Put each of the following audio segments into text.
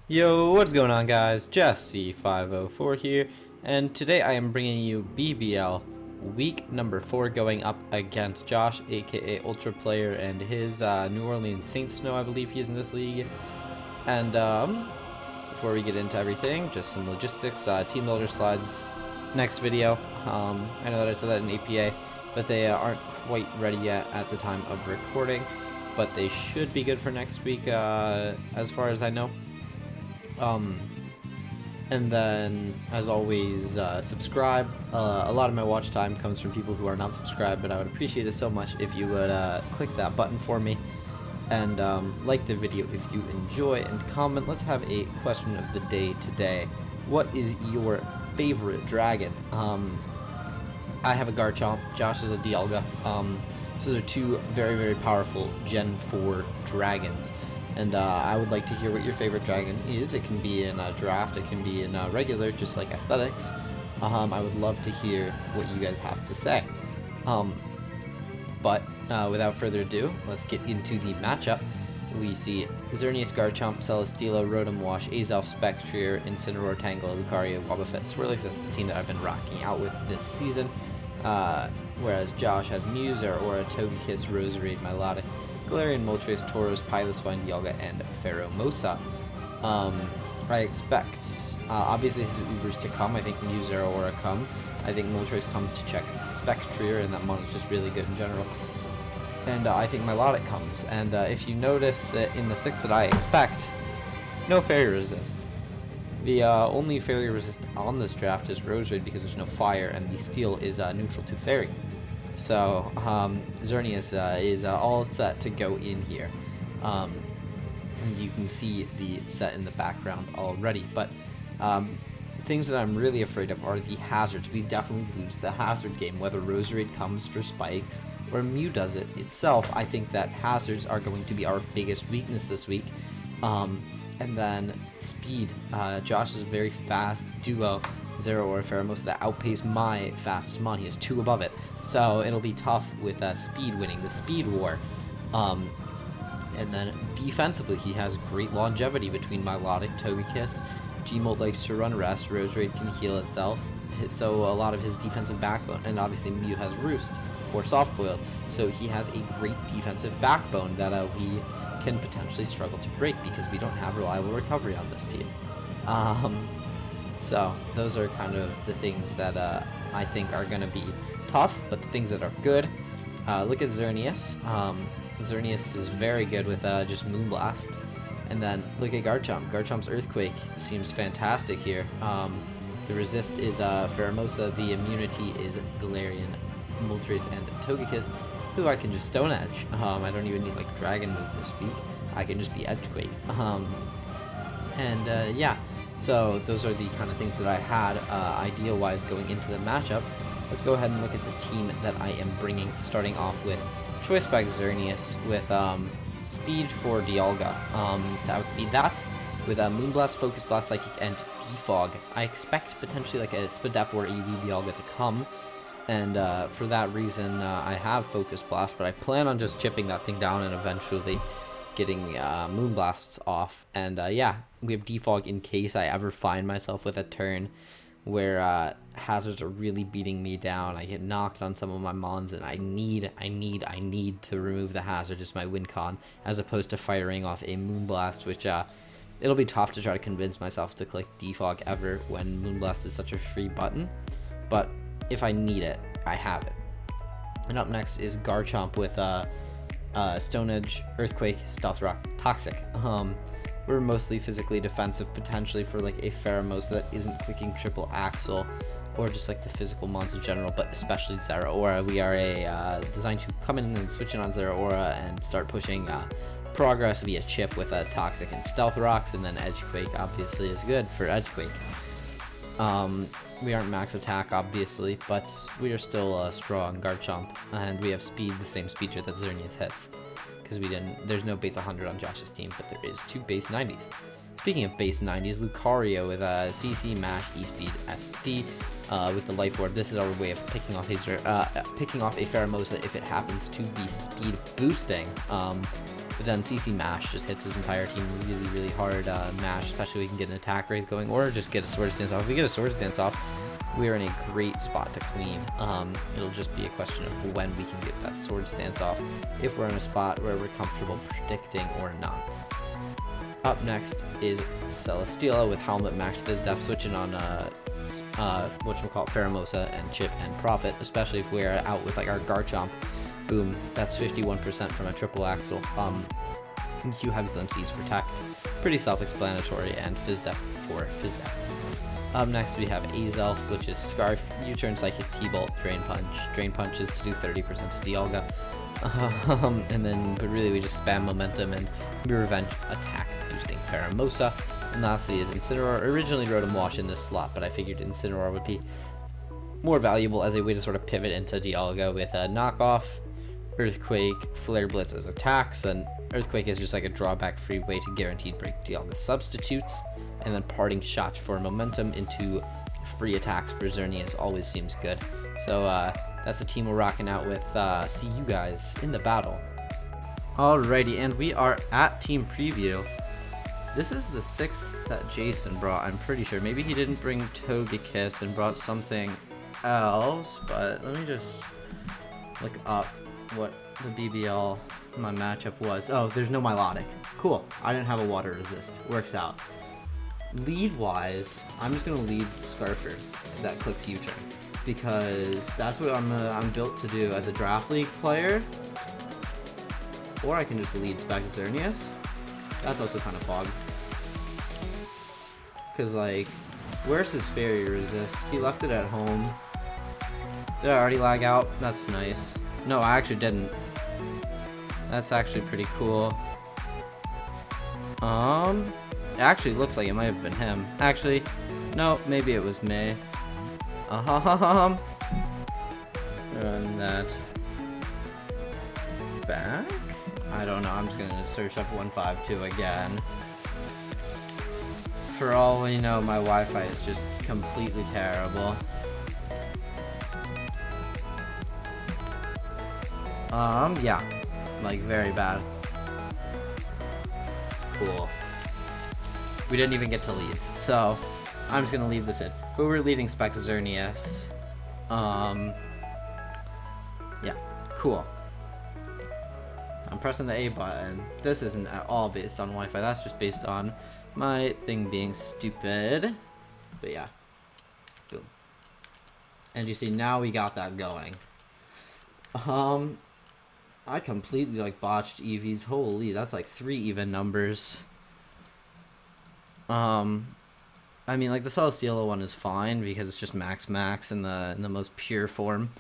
Yo, what's going on, guys? Jesse504 here, and today I am bringing you BBL week number 4 going up against Josh, aka Ultra Player, and his New Orleans Saints Snow. I believe he's in this league. And before we get into everything, just some logistics. Team builder slides next video. I know that I said that in APA, but they aren't quite ready yet at the time of recording, but they should be good for next week, as far as I know. And then, as always, subscribe. A lot of my watch time comes from people who are not subscribed, but I would appreciate it so much if you would click that button for me and like the video if you enjoy, and comment. Let's have a question of the day today. What is your favorite dragon? I have a Garchomp. Josh is a Dialga. So those are two very, very powerful Gen 4 dragons. And I would like to hear what your favorite dragon is. It can be in a draft, it can be in regular, just like aesthetics. I would love to hear what you guys have to say. But without further ado, let's get into the matchup. We see Xerneas, Garchomp, Celesteela, Rotom Wash, Azelf, Spectrier, Incineroar, Tangela, Lucario, Wobbuffet, Swirlix. That's the team that I've been rocking out with this season. Whereas Josh has Mew, Zeraora, Togekiss, Roserade, Milotic, Galarian, Moltres, Tauros, Piloswine, Dialga, and Pheromosa. I expect, obviously, his Ubers to come. I think Mew, Zeraora come. I think Moltres comes to check Spectrier, and that mon is just really good in general. And I think Milotic comes. And if you notice in the 6 that I expect, no Fairy Resist. The only Fairy Resist on this draft is Roserade because there's no Fire, and the Steel is neutral to Fairy. So, Xerneas is all set to go in here. And you can see the set in the background already. But things that I'm really afraid of are the hazards. We definitely lose the hazard game, whether Roserade comes for spikes or Mew does it itself. I think that hazards are going to be our biggest weakness this week. And then speed. Josh is a very fast duo. Zeraora, Pheromosa that outpace my fastest mon. He has 2 above it, so it'll be tough with speed winning the speed war. And then defensively, he has great longevity between Milotic, Togekiss. Gmolt likes to run rest. Roserade can heal itself, so a lot of his defensive backbone. And obviously Mew has Roost or Soft Boiled, so he has a great defensive backbone that we can potentially struggle to break because we don't have reliable recovery on this team. So those are kind of the things that I think are going to be tough, but the things that are good. Look at Xerneas. Xerneas is very good with just Moonblast. And then look at Garchomp. Garchomp's Earthquake seems fantastic here. The resist is Pheromosa. The immunity is Galarian, Moltres, and Togekiss, who I can just Stone Edge. I don't even need like Dragon move to speak. I can just be Edgequake. Yeah. So those are the kind of things that I had idea-wise going into the matchup. Let's go ahead and look at the team that I am bringing, starting off with Choice Bag Xerneas with Speed for Dialga. To outspeed that with Moonblast, Focus Blast, Psychic, and Defog. I expect potentially like a Spadep or EV Dialga to come, and for that reason I have Focus Blast, but I plan on just chipping that thing down and eventually getting Moonblasts off. And yeah, we have Defog in case I ever find myself with a turn where hazards are really beating me down. I get knocked on some of my mons, and I need to remove the hazard as my win con, as opposed to firing off a Moonblast, which it'll be tough to try to convince myself to click Defog ever when Moonblast is such a free button. But if I need it, I have it. And up next is Garchomp with Stone Edge, Earthquake, Stealth Rock, Toxic. We're mostly physically defensive, potentially for like a Pheromosa that isn't clicking Triple Axle, or just like the physical mons in general, but especially Zeraora. We are designed to come in and switch in on Zeraora and start pushing progress via chip with Toxic and Stealth Rocks, and then Edgequake obviously is good for Edgequake. We aren't max attack, obviously, but we are still strong Garchomp, and we have speed, the same speed tier that Xerneas hits, because there's no base 100 on Josh's team, but there is 2 base 90s. Speaking of base 90s, Lucario with CC, Mash, E-Speed, SD, with the Life Orb. This is our way of picking off a Pheromosa if it happens to be speed boosting. But then CC Mash just hits his entire team really, really hard. Mash, especially if we can get an attack rate going, or just get a Sword Stance off. If we get a Sword Stance off, we are in a great spot to clean. It'll just be a question of when we can get that Sword Stance off, if we're in a spot where we're comfortable predicting or not. Up next is Celesteela with Helmet Max Fizdef, switching on whatchamacallit, Pheromosa and Chip and Prophet, especially if we're out with like our Garchomp. Boom, that's 51% from a triple axle. Q Hugs them, Seize Protect. Pretty self-explanatory, and Fizdef for Fizdef. Up next we have Azelf, which is Scarf, U-Turn, Psychic, T-Bolt, Drain Punch. Drain Punch is to do 30% to Dialga. And then, but really we just spam Momentum and Revenge attack, boosting Pheromosa. And lastly is Incineroar. Originally Rotom Wash in this slot, but I figured Incineroar would be more valuable as a way to sort of pivot into Dialga with a knockoff, Earthquake, Flare Blitz as attacks, and Earthquake is just like a drawback-free way to guaranteed break Dialga substitutes, and then Parting Shot for momentum into free attacks for Xerneas always seems good. So that's the team we're rocking out with. See you guys in the battle. Alrighty, and we are at Team Preview. This is the 6th that Jason brought, I'm pretty sure. Maybe he didn't bring Togekiss and brought something else, but let me just look up what the BBL my matchup was. Oh, there's no Milotic. Cool. I didn't have a water resist. Works out. Lead wise, I'm just gonna lead Scarfer that clicks U-turn because that's what I'm built to do as a draft league player. Or I can just lead Spec Xerneas. That's also kind of fog. Cause like, where's his Fairy Resist? He left it at home. Did I already lag out? That's nice. No, I actually didn't. That's actually pretty cool. It actually looks like it might have been him. Actually, no, maybe it was me. Run that back? I don't know, I'm just gonna search up 152 again. For all we know, my Wi-Fi is just completely terrible. Yeah, like very bad. Cool. We didn't even get to leads, so I'm just gonna leave this in. But we're leading Spec Xerneas. Yeah, cool. I'm pressing the A button. This isn't at all based on Wi-Fi. That's just based on my thing being stupid. But yeah, boom. And you see, now we got that going. I completely like botched EVs. Holy, that's like 3 even numbers. I mean, like the Celesteela one is fine because it's just max in the most pure form.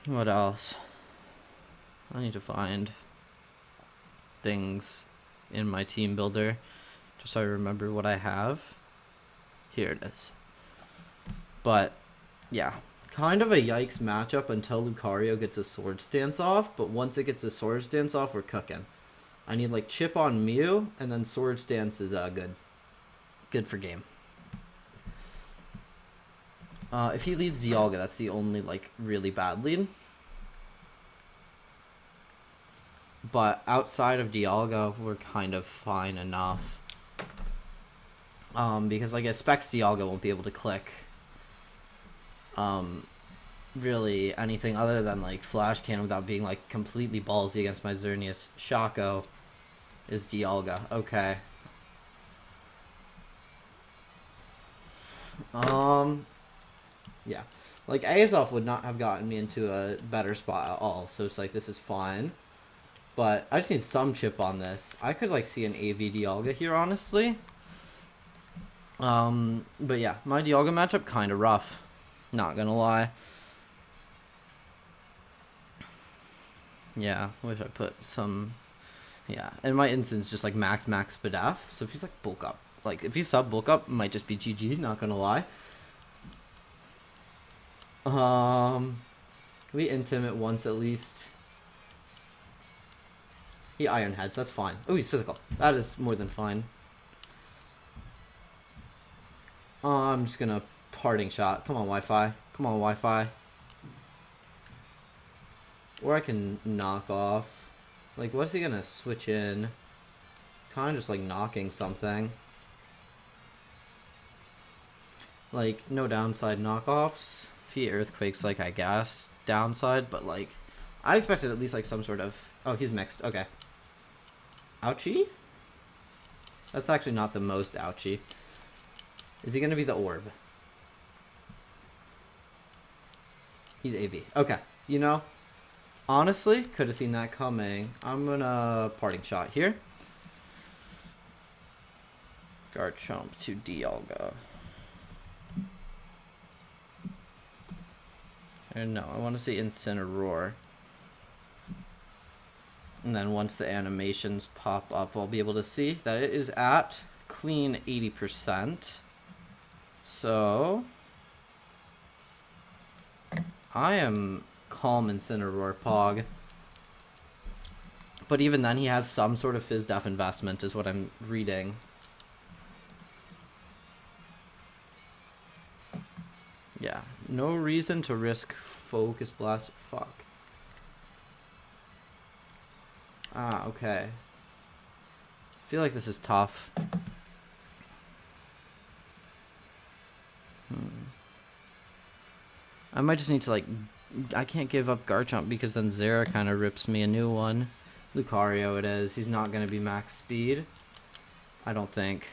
What else? I need to find things in my team builder just so I remember what I have. Here it is. But yeah, kind of a yikes matchup until Lucario gets a Sword Stance off, but once it gets a Sword Stance off, we're cooking. I need like Chip on Mew, and then Sword Stance is good. Good for game. If he leads Dialga, that's the only like really bad lead. But outside of Dialga, we're kind of fine enough. Because like a Specs Dialga won't be able to click really anything other than like Flash Cannon without being like completely ballsy against my Xerneas. Shaco is Dialga. Okay. Yeah. Like Azelf would not have gotten me into a better spot at all. So it's like this is fine. But I just need some chip on this. I could like see an AV Dialga here, honestly. But yeah, my Dialga matchup kind of rough. Not gonna lie. Yeah, wish I put some. Yeah, and my instance just like max Spadaf. So if he's like bulk up, like if he's sub bulk up, it might just be GG. Not gonna lie. We intimate once at least. He Iron Heads, that's fine. Oh, he's physical. That is more than fine. I'm just gonna Parting Shot. Come on, Wi-Fi. Come on, Wi-Fi. Or I can knock off. Like, what's he gonna switch in? Kind of just like knocking something. Like, no downside knockoffs. Feet earthquakes, like, I guess downside, but like I expected at least like some sort of. Oh, he's mixed. Okay. Ouchie? That's actually not the most ouchie. Is he gonna be the orb? He's AV. Okay. You know, honestly, could have seen that coming. I'm gonna parting shot here. Garchomp to Dialga. And no, I want to see Incineroar. And then once the animations pop up, I'll be able to see that it is at clean 80%. So I am calm Incineroar Pog. But even then, he has some sort of Fizz Def investment, is what I'm reading. Yeah, no reason to risk Focus Blast. Fuck. Ah, okay. I feel like this is tough. I might just need to, like... I can't give up Garchomp because then Zera kind of rips me a new one. Lucario it is. He's not going to be max speed. I don't think.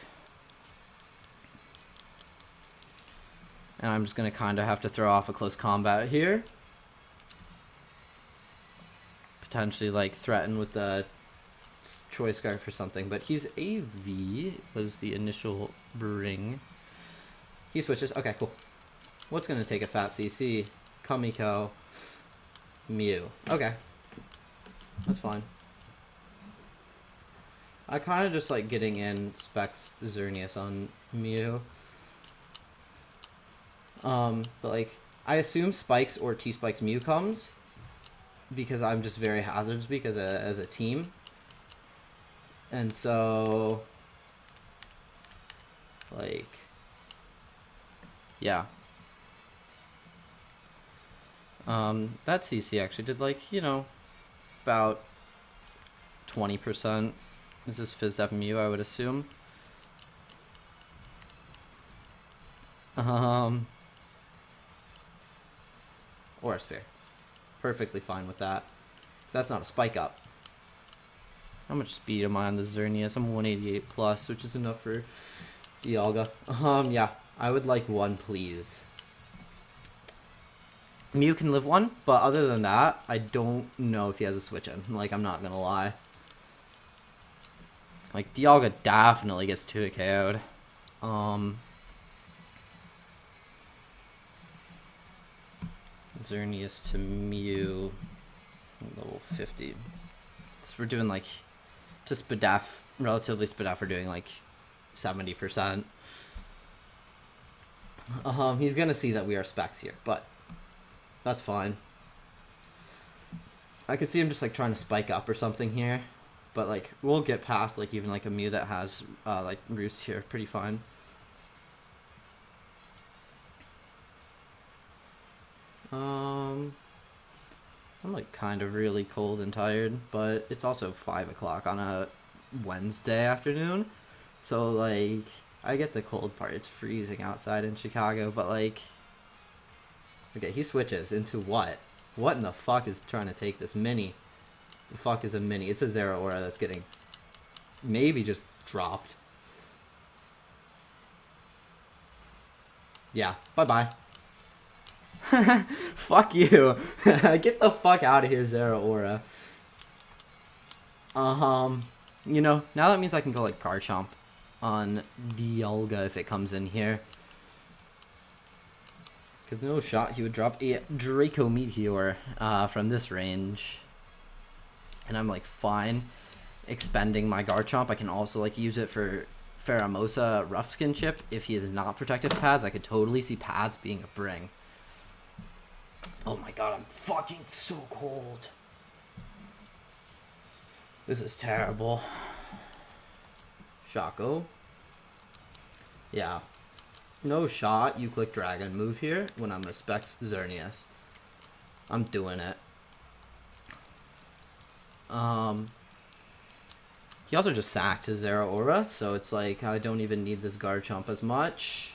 And I'm just going to kind of have to throw off a close combat here. Potentially, like, threaten with the Choice Scarf or something. But he's AV, was the initial bring. He switches. Okay, cool. What's going to take a fat CC? Kamiko. Mew. Okay. That's fine. I kind of just like getting in Specs Xerneas on Mew. But like, I assume Spikes or T-Spikes Mew comes because I'm just very hazards because as a team. And so, like, yeah. That CC actually did, like, you know, about 20%. This is Fizz Def Mew, I would assume. Or a Sphere. Perfectly fine with that. So that's not a spike up. How much speed am I on the Xerneas? I'm 188 plus, which is enough for Dialga. Yeah, I would like one, please. Mew can live one, but other than that, I don't know if he has a switch in. Like, I'm not gonna lie. Like, Dialga definitely gets 2 KO'd. Xerneas to Mew, level 50. So we're doing, like, to Spadaf, relatively Spadaf, we're doing, like, 70%. He's gonna see that we are specs here, but that's fine. I could see him just, like, trying to spike up or something here. But, like, we'll get past, like, even, like, a Mew that has, like, Roost here pretty fine. I'm, like, kind of really cold and tired, but it's also 5 o'clock on a Wednesday afternoon. So, like, I get the cold part. It's freezing outside in Chicago, but, like... Okay, he switches into what? What in the fuck is trying to take this mini? The fuck is a mini? It's a Zeraora that's getting maybe just dropped. Yeah, bye-bye. Fuck you. Get the fuck out of here, Zeraora. You know, now that means I can go like Garchomp on Dialga if it comes in here. Because no shot he would drop a Draco Meteor from this range. And I'm like fine expending my Garchomp. I can also like use it for Pheromosa Rough Skin Chip. If he is not protective pads, I could totally see pads being a bring. Oh my god, I'm fucking so cold. This is terrible. Shaco. Yeah. No shot you click Dragon move here when I'm a Specs Xerneas. I'm doing it. He also just sacked his Zera Aura, so it's like I don't even need this Garchomp as much.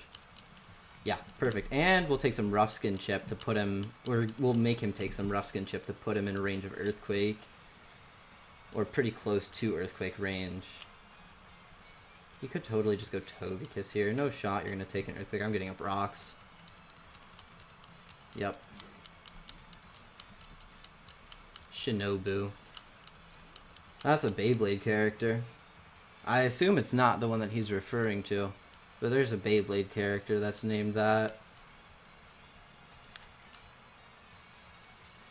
Yeah, perfect. And we'll take some Rough Skin Chip to put him, or we'll make him take some Rough Skin Chip to put him in range of Earthquake. Or pretty close to Earthquake range. You could totally just go Togekiss here. No shot you're going to take an Earthquake. I'm getting up Rocks. Yep. Shinobu. That's a Beyblade character. I assume it's not the one that he's referring to. But there's a Beyblade character that's named that.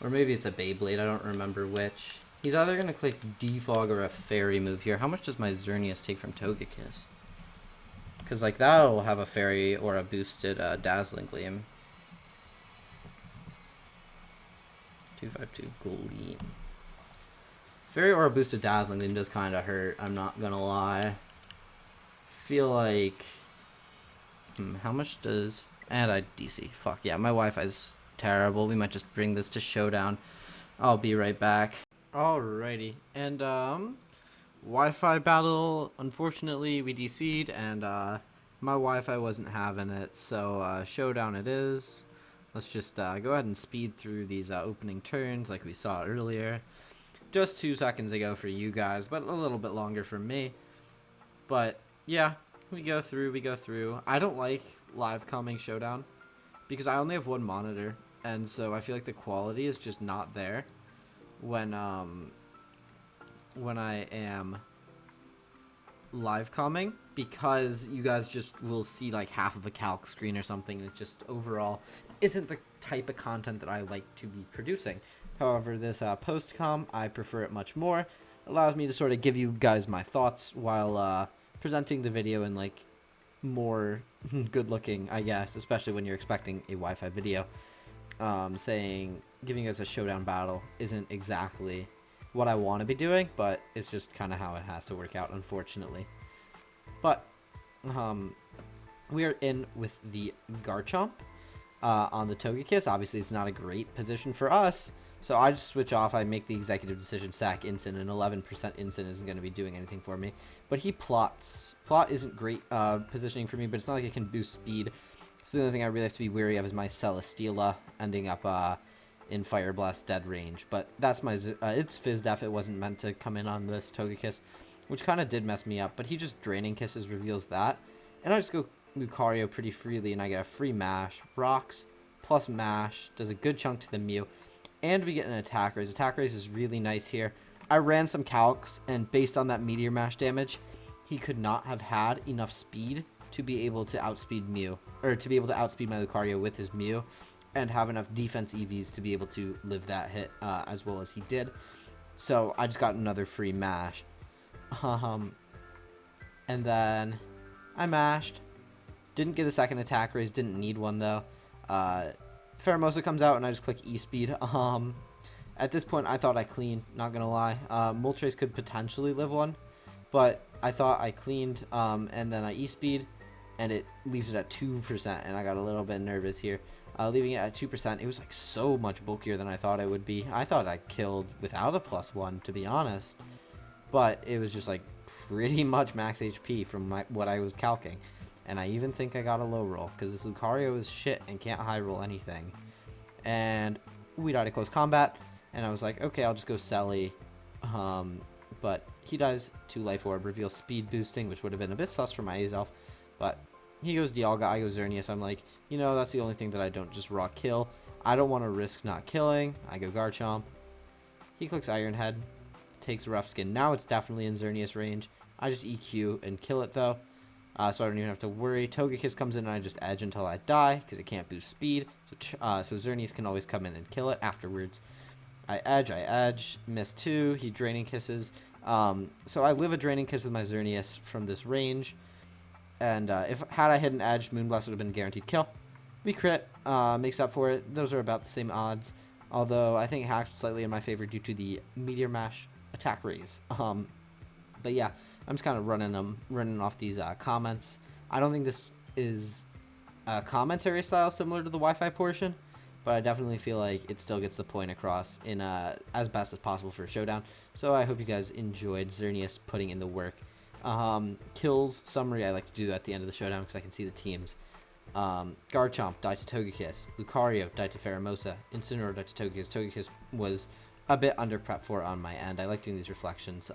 Or maybe it's a Beyblade, I don't remember which. He's either going to click Defog or a Fairy move here. How much does my Xerneas take from Togekiss? Because like that'll have a Fairy or a boosted Dazzling Gleam. 252 Gleam. Fairy or a boosted Dazzling Gleam does kind of hurt, I'm not going to lie. Feel like... how much does... And I DC. Fuck yeah, my Wi-Fi's terrible. We might just bring this to Showdown. I'll be right back. Alrighty. And, Wi-Fi battle, unfortunately, we DC'd, and, my Wi-Fi wasn't having it, so, Showdown it is. Let's just, go ahead and speed through these, opening turns like we saw earlier. Just 2 seconds ago for you guys, but a little bit longer for me. But, yeah, we go through. I don't like live coming Showdown because I only have one monitor, and so I feel like the quality is just not there when I am live coming, because you guys just will see like half of a calc screen or something, and it just overall isn't the type of content that I like to be producing. However, this post-com, I prefer it much more. It allows me to sort of give you guys my thoughts while presenting the video in like more good looking, I guess, especially when you're expecting a Wi-Fi video. Giving us a Showdown battle isn't exactly what I want to be doing, but it's just kind of how it has to work out, unfortunately. But we are in with the Garchomp on the Togekiss. Obviously, it's not a great position for us, so I just switch off. I make the executive decision, sack Incin, and 11% Incin isn't going to be doing anything for me. But he plots. Plot isn't great positioning for me, but it's not like it can boost speed. So the only thing I really have to be wary of is my Celesteela ending up in Fire Blast dead range. But that's my... it's Fizz Def. It wasn't meant to come in on this Togekiss, which kind of did mess me up. But he just Draining Kisses reveals that. And I just go Lucario pretty freely, and I get a free Mash. Rocks plus Mash does a good chunk to the Mew. And we get an Attack Raise. Attack Raise is really nice here. I ran some calcs, and based on that Meteor Mash damage, he could not have had enough speed to be able to outspeed Mew, or to be able to outspeed my Lucario with his Mew, and have enough defense EVs to be able to live that hit as well as he did. So I just got another free Mash. And then I mashed. Didn't get a second Attack Raise, didn't need one though. Pheromosa comes out and I just click E-Speed. At this point I thought I cleaned, not gonna lie. Moltres could potentially live one, but I thought I cleaned, and then I E-Speed, and it leaves it at 2%, and I got a little bit nervous here. Leaving it at 2%, it was like so much bulkier than I thought it would be. I thought I killed without a +1, to be honest, but it was just like pretty much max HP from what I was calcing. And I even think I got a low roll, because this Lucario is shit and can't high roll anything. And we died at close combat, and I was like, okay, I'll just go Selly. But he dies to Life Orb, reveals speed boosting, which would have been a bit sus for my Azelf. But he goes Dialga, I go Xerneas. I'm like, you know, that's the only thing that I don't just raw kill. I don't want to risk not killing. I go Garchomp. He clicks Iron Head, takes Rough Skin. Now it's definitely in Xerneas range. I just EQ and kill it though. So I don't even have to worry. Togekiss comes in and I just edge until I die because it can't boost speed. So Xerneas can always come in and kill it afterwards. I edge, miss 2. He Draining Kisses. So I live a Draining Kiss with my Xerneas from this range. And had I hit an edge, Moonblast would have been guaranteed kill. We crit, makes up for it. Those are about the same odds. Although I think Hacked was slightly in my favor due to the Meteor Mash Attack Raise. But yeah, I'm just kind of running off these comments. I don't think this is a commentary style similar to the Wi-Fi portion, but I definitely feel like it still gets the point across in as best as possible for a showdown. So I hope you guys enjoyed Xerneas putting in the work. Kills summary I like to do at the end of the showdown because I can see the teams. Garchomp died to Togekiss. Lucario died to Pheromosa. Incineroar died to Togekiss. Togekiss was a bit under prep for on my end. I like doing these reflections.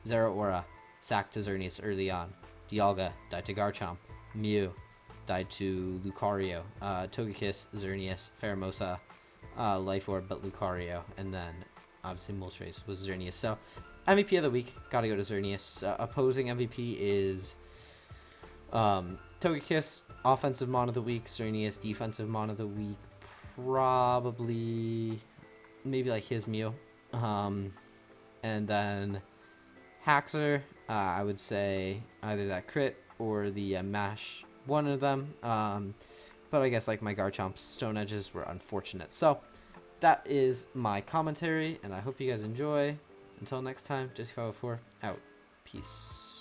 Zeraora sacked to Xerneas early on. Dialga died to Garchomp. Mew died to Lucario. Togekiss, Xerneas, Pheromosa, Life Orb, but Lucario, and then obviously Moltres was Xerneas. So MVP of the week, gotta go to Xerneas. Opposing MVP is Togekiss, offensive mon of the week. Xerneas, defensive mon of the week. Probably maybe like his Mew. And then Haxor, I would say either that crit or the mash, one of them. But I guess like my Garchomp's Stone Edges were unfortunate. So that is my commentary, and I hope you guys enjoy. Until next time, Jesse504 out. Peace.